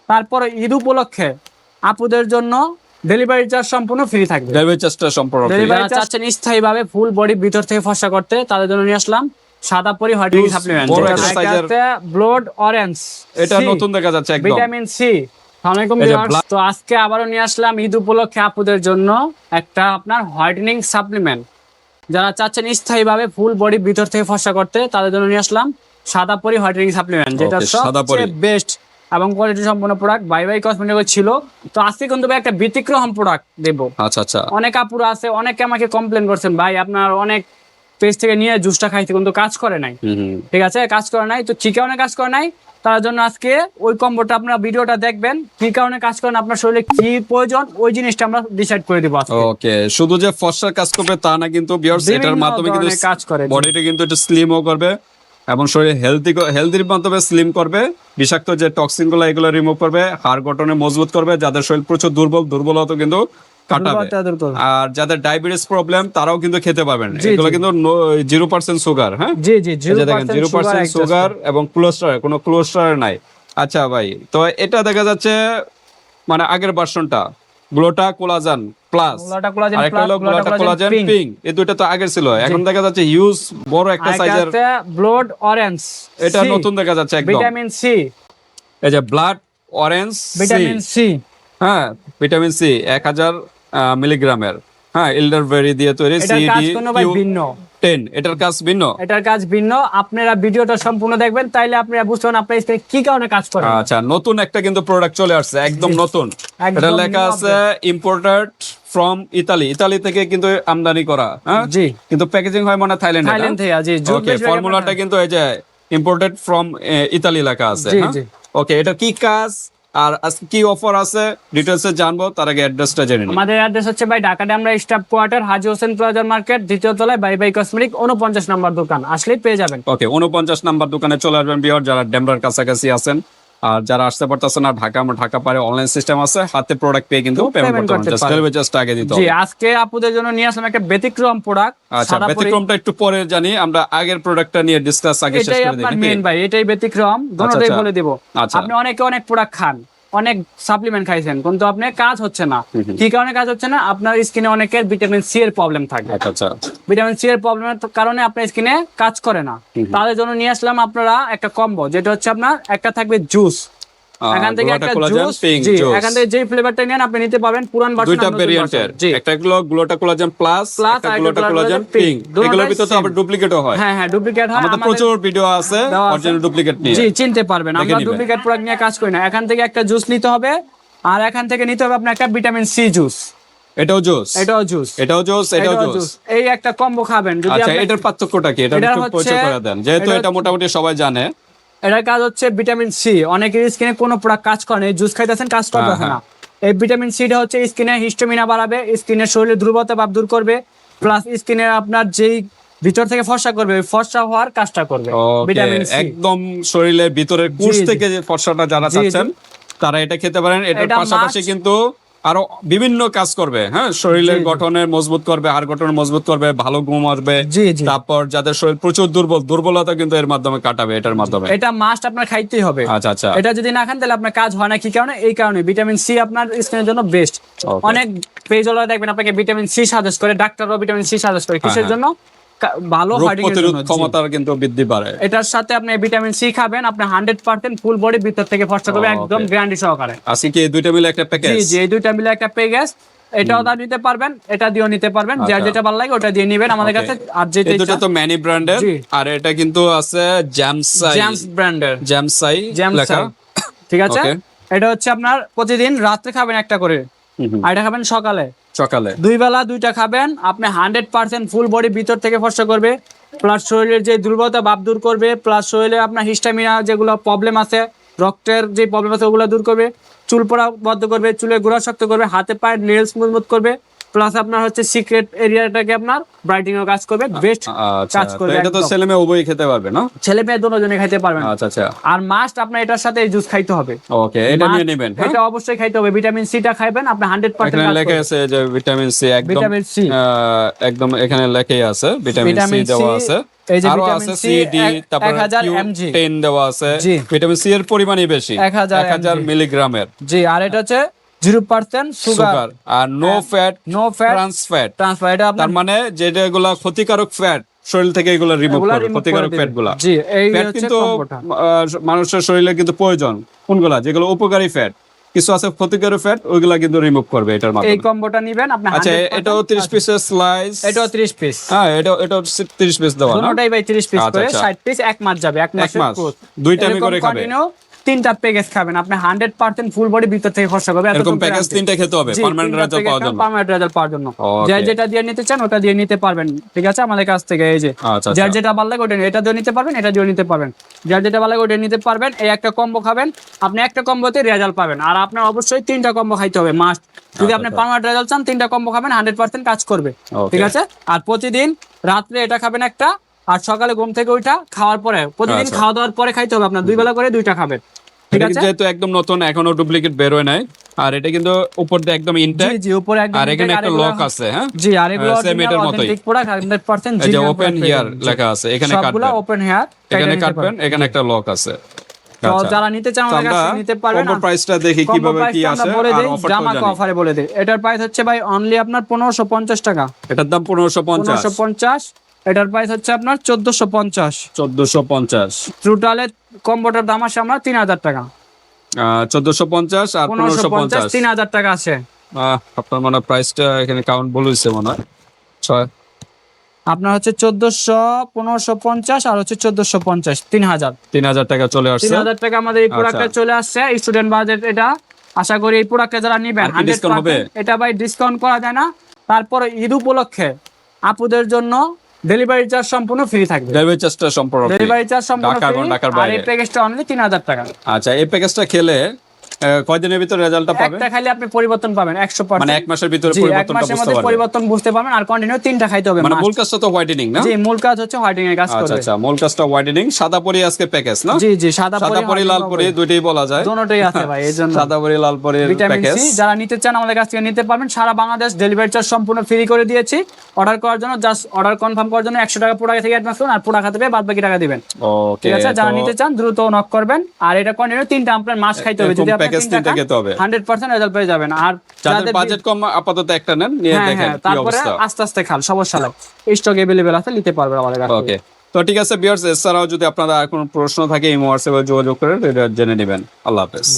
তারপর ঈদ উপলক্ষে আপুদের জন্য ডেলিভারি চার্জ সম্পূর্ণ ফ্রি থাকবে। ডেলিভারি চার্জটা সম্পূর্ণ free। ডেলিভারি চাচ্ছেন স্থায়ীভাবে ফুল বডি ভিতর থেকে ফর্সা করতে, তাদের জন্য নিয়ে আসলাম সাদা পরি হোয়াইটেনিং সাপ্লিমেন্ট, বড় একটা size-এর। ব্লাড অরেঞ্জ, এটা নতুন দেখা যাচ্ছে একদম। Vitamin C. আসসালামু এই যে আলাইকুম ভিউয়ার্স, তো আজকে আবারও নিয়ে আসলাম ঈদ উপলক্ষে আপুদের জন্য একটা আপনার হোয়াইটেনিং সাপ্লিমেন্ট। যারা চাচ্ছেন স্থায়ীভাবে ফুল বডি ভিতর থেকে ফর্সা করতে, তাদের জন্য নিয়ে আসলাম সাদা পরি হোয়াইটেনিং সাপ্লিমেন্ট, যেটা Okay, সাদা পরি। সবচেয়ে বেস্ট এবং কোয়ালিটি সম্পন্ন প্রোডাক্ট বাই কসমেটিক্স ছিল। তো আজকে কিন্তু ভাই একটা ব্যতিক্রম প্রোডাক্ট দেবো। আচ্ছা আচ্ছা। অনেক আপুরা আছে, অনেকে আমাকে কমপ্লেন করছেন, ভাই আপনার অনেক পেজ থেকে নিয়ে জুসটা খাইতে কিন্তু কাজ করে নাই। ঠিক আছে, কাজ করে নাই, তো কি কারণে কাজ করে নাই, তার জন্য আজকে ওই কম্বোটা আপনারা ভিডিওটা দেখবেন, কি কারণে কাজ করেন, আপনার শরীরে কি প্রয়োজন, ওই জিনিসটা আমরা ডিসাইড করে দিব আজকে। ওকে, শুধু যে ফর্সার কাজ করবে তা না, কিন্তু ভিউয়ার্স এটার বিভিন্ন মাধ্যমে কিন্তু ধরনের কাজ করে। বডিটা কিন্তু একটু স্লিমও করবে এবং শরীরে হেলদির মাধ্যমে স্লিম করবে, বিষাক্ত যে টক্সিন গুলো এগুলো রিমুভ করবে, হাড় গঠনে মজবুত করবে, যাদের শরীর প্রচুর দুর্বলতা কিন্তু কাটাবে। দুর্বলতা দূর করবে। আর যাদের ডায়াবেটিস প্রবলেম তারাও কিন্তু খেতে পারবেন। জি, এগুলো জি। কিন্তু 0% সুগার। হ্যাঁ, জি জি, এই যে দেখেন 0% সুগার এবং কোনো কোলেস্টেরল নাই। আচ্ছা ভাই, তো এটা দেখা যাচ্ছে মানে আগের ভার্সনটা গ্লোটা কোলাজেন প্লাস, আরেকটা হলো গ্লোটা কোলাজেন পিঙ্ক, এই দুইটা তো আগের ছিল। এখন দেখা যাচ্ছে হিউজ বড় একটা সাইজের ব্লাড অরেঞ্জ, এটা নতুন দেখা যাচ্ছে একদম। ভিটামিন সি, এই যে ব্লাড অরেঞ্জ ভিটামিন সি, হ্যাঁ, ভিটামিন সি 1000 মিলিগ্রামের। হ্যাঁ, এলডারবেরি দিয়ে তৈরি, এটার কাজ কোনো ভাই ভিন্ন। 10 এটার কাজ ভিন্ন। এটার কাজ ভিন্ন, আপনারা ভিডিওটা সম্পূর্ণ দেখবেন, তাইলে আপনারা বুঝতে পারবেন আপনার স্কিনে কি কারণে কাজ করে। আচ্ছা, নতুন একটা কিন্তু প্রোডাক্ট চলে আসছে, একদম নতুন। একদম এটা লেখা new আছে ইম্পোর্টেড ফ্রম ইতালি থেকে কিন্তু আমদানি করা। হ্যাঁ, জি। কিন্তু প্যাকেজিং হয় মনে হয় থাইল্যান্ডে। থাইল্যান্ড থেকে, জি। ওকে, ফর্মুলাটা কিন্তু এই যে ইম্পোর্টেড ফ্রম ইতালি লেখা আছে। জি, হ্যাঁ, জি। ওকে, এটা কি কাজ আর আজকে কি অফার আছে ডিটেইলসে জানবো, তার আগে অ্যাড্রেসটা জেনে নিই। আমাদের অ্যাড্রেস হচ্ছে ভাই ঢাকা আমরা স্টাফ কোয়ার্টার, হাজী হোসেন প্লাজা মার্কেট, দ্বিতীয় তলায় বাই কসমেটিক, 49 নম্বর দোকান, আসলেই পেয়ে যাবেন। ওকে, 49 নাম্বার দোকানে চলে আসবেন বিয়ার, যারা ডেমরার কাছাকাছি আছেন। আর যারা আসতে পারতেছেন না ঢাকা পারে অনলাইন সিস্টেম আছে, হাতে প্রোডাক্ট পেয়ে কিন্তু পেমেন্ট করতে পারেন। জাস্ট ডেলিভারি চার্জটা আগে দিতে জি, হবে। আজকে আপুদের জন্য নিয়ে আসলাম একটা ব্যতিক্রম প্রোডাক্ট। আচ্ছা, ব্যতিক্রমটা একটু পরে জানি, আমরা আগের প্রোডাক্টটা নিয়ে ডিসকাস আগে শেষ এটাই করে আপনার দিই মেইন ভাই, এটাই ব্যতিক্রম, দুটোই বলে দিব। আচ্ছা। আপনি অনেক প্রোডাক্ট খান, অনেক সাপ্লিমেন্ট খাইছেন, কিন্তু আপনার কাজ হচ্ছে না। কি কারণে কাজ হচ্ছে না, আপনার স্কিনে অনেকের ভিটামিন সি এর প্রবলেম থাকে। আচ্ছা, ভিটামিন সি এর প্রবলেমের কারণে আপনার স্কিনে কাজ করে না। তাদের জন্য নিয়ে আসলাম আপনারা একটা কম্বো, যেটা হচ্ছে আপনার একটা থাকবে জুস, এখান থেকে একটা জুস, জি, এখান থেকে যে ফ্লেভারটা নেন আপনি নিতে পারবেন, পুরান ভার্সন, দুইটা ভেরিয়েন্টের, একটা হলো গ্লোটা কোলাজেন প্লাস, একটা গ্লোটা কোলাজেন পিঙ্ক। এগুলোর ভিতরে তো আবার ডুপ্লিকেটও হয়। হ্যাঁ, ডুপ্লিকেট হয়। আমাদের প্রচুর ভিডিও আছে অরিজিনাল ডুপ্লিকেট নিয়ে, জি, চিনতে পারবেন। আমরা ডুপ্লিকেট প্রোডাক্ট নিয়ে কাজ করি না। এখান থেকে একটা জুস নিতে হবে, আর এখান থেকে নিতে হবে আপনার একটা ভিটামিন সি জুস। এটাও জুস, এটাও জুস, এটাও জুস, এটাও জুস। এই একটা কম্বো খাবেন যদি আচ্ছা, আপনি। এটার পার্থক্যটা কি, এটা একটু পরিচয় করে দেন, যেহেতু এটা মোটামুটি সবাই জানে। এটার কাজ হচ্ছে ভিটামিন সি। অনেকের স্কিনে কোনো প্রোডাক্ট কাজ করে না, এই জুস খাইতেছেন কাজ করতেছে না। এই ভিটামিন সিটা হচ্ছে স্কিনে হিস্টোমিনা বাড়াবে, স্কিনের শরীরে দুর্বলতা ভাব দূর করবে, প্লাস স্কিনে আপনার যেই ভিতর থেকে ফর্সা করবে, ওই ফর্সা হওয়ার কাজটা করবে ভিটামিন সি। একদম শরীরের ভিতরের কোষ থেকে যে ফর্সাটা যারা চাচ্ছেন তারা এটা খেতে পারেন। এটার পাশাপাশি কিন্তু আরো বিভিন্ন কাজ করবে। হ্যাঁ, শরীরের গঠনের মজবুত করবে, হাড় গঠনের মজবুত করবে, ভালো ঘুম আসবে। তারপর যাদের শরীর প্রচুর দুর্বলতা কিন্তু এর মাধ্যমে কাটাবে, এটার মাধ্যমে। এটা মাস্ট আপনার খাইতেই হবে। আচ্ছা, এটা যদি না খান তাহলে আপনার কাজ হয় না। কি কারণে? এই কারণে ভিটামিন সি আপনার স্কিনের জন্য বেস্ট। অনেক পেজওয়ালা দেখবেন আপনাকে ভিটামিন সি সাজেস্ট করে, ডাক্তাররাও ভিটামিন সি সাজেস্ট করে, কিসের জন্য? ভালো রোগ প্রতিরোধ ক্ষমতার কিন্তু বৃদ্ধি পারে। এটার সাথে আপনি ভিটামিন সি খাবেন, আপনি 100% ফুল বডি ভিতর থেকে ফর্সা করবে, একদম গ্যারান্টি সহকারে। আজকে কি এই দুইটা মিলে একটা প্যাকেজ? জি, এই দুইটা মিলে একটা প্যাকেজ। এটাও দা নিতে পারবেন, এটা দিয়েও নিতে পারবেন, যার যেটা ভালো লাগে ওটা দিয়ে নেবেন আমাদের কাছে। আর যেটা এই দুটো তো ম্যানি ব্র্যান্ডের, আর এটা কিন্তু আছে জেমস ব্র্যান্ডের, জেমসাই লেখা। ঠিক আছে, এটা হচ্ছে আপনার প্রতিদিন রাতে খাবেন একটা করে, আর এটা খাবেন সকালে, দুই বেলা দুইটা খাবেন। আপনি 100% ফুল বডি ভিতর থেকে ফর্সা করবে, প্লাস শরীরের যে দুর্বলতা ভাব দূর করবে, প্লাস শরীরে আপনার হিস্টামিনা যেগুলো প্রবলেম আছে, রক্তের যে প্রবলেম আছে ওগুলো দূর করবে, চুল পড়া বন্ধ করবে, চুলের গোড়া শক্ত করবে, হাতে পায়ের নেলস মজবুত করবে, প্লাস আপনার হচ্ছে সিক্রেট এরিয়াটাকে আপনার ব্রাইটিং এর কাজ করবে, বেস্ট কাজ করবে। এটা তো ছেলে মেয়ে উভয়ই খেতে পারবে না? ছেলে মেয়ে দুজনে খেতে পারবেন। আচ্ছা আচ্ছা। আর মাস্ট আপনার এটার সাথে জুস খাইতে হবে। ওকে, এটা নিয়ে নেবেন। এটা অবশ্যই খাইতে হবে। ভিটামিন সি টা খাবেন আপনি 100%। এখানে লেখা আছে যে ভিটামিন সি, একদম এখানে লেখাই আছে ভিটামিন সি দেওয়া আছে। আরো আছে সি ডি, তারপর 10 দেওয়া আছে। ভিটামিন সি এর পরিমাণই বেশি, 1000 মিলিগ্রামের। জি, আর এটা হচ্ছে 0% সুগার আর নো ফ্যাট ট্রান্স ফ্যাট। এটা তার মানে যেগুলা ক্ষতিকারক ফ্যাট শরীর থেকে এগুলো রিমুভ করবে, ক্ষতিকারক ফ্যাট গুলা। জি, এই ফ্যাট কিন্তু মানুষের শরীরে কিন্তু প্রয়োজন। কোনগুলা? যেগুলো উপকারী ফ্যাট, কিছু আছে ক্ষতিকারক ফ্যাট, ওইগুলা কিন্তু রিমুভ করবে এটার মাধ্যমে। এই কম্বোটা নেবেন আপনি। আচ্ছা, এটাও 30 পিসের স্লাইস, এটাও 30 পিস। হ্যাঁ, এটাও 30 পিস দেওয়া না? দুটোটাই ভাই 30 পিস করে 60 পিস, এক মাস যাবে। এক মাস দুই টাইম করে খাবে। তিনটা প্যাকেজ খাবেন আপনি 100% ফুল বডি ভিতর থেকে ফর্সা করবে। এরকম প্যাকেজ তিনটা খেতে হবে পার্মানেন্ট রেজাল্ট পাওয়ার জন্য। পার্মানেন্ট রেজাল্ট পাওয়ার জন্য যার যেটা দিয়ে নিতে চান ওটা দিয়ে নিতে পারবেন। ঠিক আছে, আমাদের কাছ থেকে এই যে যার যেটা ভালো লাগে ওটা এটা দিয়ে নিতে পারবেন, এটা দিয়ে নিতে পারবেন। যার যেটা ভালো লাগে ওটা নিতে পারবেন। এই একটা কম্বো খাবেন আপনি, একটা কম্বোতে রেজাল্ট পাবেন। আর আপনার অবশ্যই তিনটা কম্বো খাইতে হবে মাস্ট। যদি আপনি পার্মানেন্ট রেজাল্ট চান, তিনটা কম্বো খাবেন, 100% কাজ করবে। ঠিক আছে। আর প্রতিদিন রাত্রে এটা খাবেন একটা, আর সকালে ঘুম থেকে ওইটা খাওয়ার পরে, প্রতিদিন খাওয়া দাওয়ার পরে খাইতে হবে আপনার। 2 বেলা করে 2টা খাবেন। ঠিক আছে, যেহেতু একদম নতুন, এখনো ডুপ্লিকেট বের হয় নাই। আর এটা কিন্তু উপর দিয়ে একদম ইনটেক। জি, উপরে একদম। আর এখানে একটা লক আছে। হ্যাঁ জি, আর এগুলো সেম এটার মতই অথেন্টিক প্রোডাক্ট 100%। এই যে ওপেন হিয়ার লেখা আছে, এখানে কাটবেন, সবগুলো ওপেন হিয়ার, এখানে কাটবেন, এখানে একটা লক আছে। তো যারা নিতে চান আমাদের কাছে নিতে পারবেন। কম্বো প্রাইসটা দেখি কিভাবে কি আছে আর অফারটা জামাক অফারে বলে দেই। এটার প্রাইস হচ্ছে ভাই অনলি আপনার 1550 টাকা। এটার দাম 1550। এটার প্রাইস হচ্ছে আপনার 1450। টোটালে কম্বোটার দাম আসে আমরা 3000 টাকা। 1450 আর 1550, 3000 টাকা আছে। আপনার মানে প্রাইসটা এখানে কাউন্ট বলেছে মনে হয় 6। আপনার হচ্ছে 1400, 1550 আর হচ্ছে 1450, 3000 টাকা চলে আসছে। 3000 টাকা আমাদের এই প্রোডাক্টটা চলে আসছে। স্টুডেন্ট বাজেট এটা। আশা করি এই প্রোডাক্টটা যারা নেবেন 100% এটা ভাই ডিসকাউন্ট করা যায় না। তারপর ঈদ উপলক্ষে আপুদের জন্য ডেলিভারি চার্জ সম্পূর্ণ ফ্রি থাকবে। ডেলিভারি চার্জটা সম্পূর্ণ ফ্রি, ডেলিভারি চার্জ সম্পূর্ণ ঢাকা এবং ফ্রি। ঢাকার আর বাইরে। এই প্যাকেজটা অনলি 3000 টাকা। আচ্ছা, এই প্যাকেজটা খেলে কয়দিনের ভিতরে রেজাল্টটা পাবেন? একটা খাইলে আপনি পরিবর্তন পাবেন 100%। মানে 1 মাসের ভিতরে পরিবর্তন বুঝতে পারবেন। আর কন্টিনিউ 3টা খাইতে হবে। মানে মূল কাজটা তো হোয়াইটেনিং না? জি, মূল কাজ হচ্ছে হোয়াইটেনিং এর কাজ করবে। আচ্ছা, মূল কাজটা হোয়াইটেনিং। সাদা পরি আজকে প্যাকেজ না? জি, সাদা পরি লাল পরি দুটোই বলা যায়। দুটোই আছে ভাই, এজন্য সাদা পরি লাল পরির প্যাকেজ যারা নিতে চান আমাদের কাছ থেকে নিতে পারবেন। সারা বাংলাদেশ ডেলিভারি চার্জ সম্পূর্ণ ফ্রি করে দিয়েছি। অর্ডার করার জন্য জাস্ট অর্ডার কনফার্ম করার জন্য 100 টাকা প্রোডাক্ট থেকে অ্যাডভান্স করুন, আর প্রোডাক্ট হাতে পেয়ে বাদ বাকি টাকা দিবেন। ওকে, ঠিক আছে, যারা নিতে চান দ্রুত নক করবেন। আর এটা কন্টিনিউ 3টা আপনার মাস খাইতে হবে। যদি আপনি 3টা খেতে হবে 100% রেজাল্ট পেয়ে যাবেন। আর যাদের বাজেট কম আপাতত একটা নেন, নিয়ে দেখেন কি তারপরে অবস্থা। আস্তে আস্তে খান, সমস্যা নাই। স্টক अवेलेबल আছে, নিতে পারবেন আমাদের কাছে। ওকে, তো ঠিক আছে ভিউয়ার্স, এছাড়াও যদি আপনাদের আর কোনো প্রশ্ন থাকে এই হোয়াটসঅ্যাপে যোগাযোগ করে এটা জেনে নেবেন। আল্লাহ হাফেজ।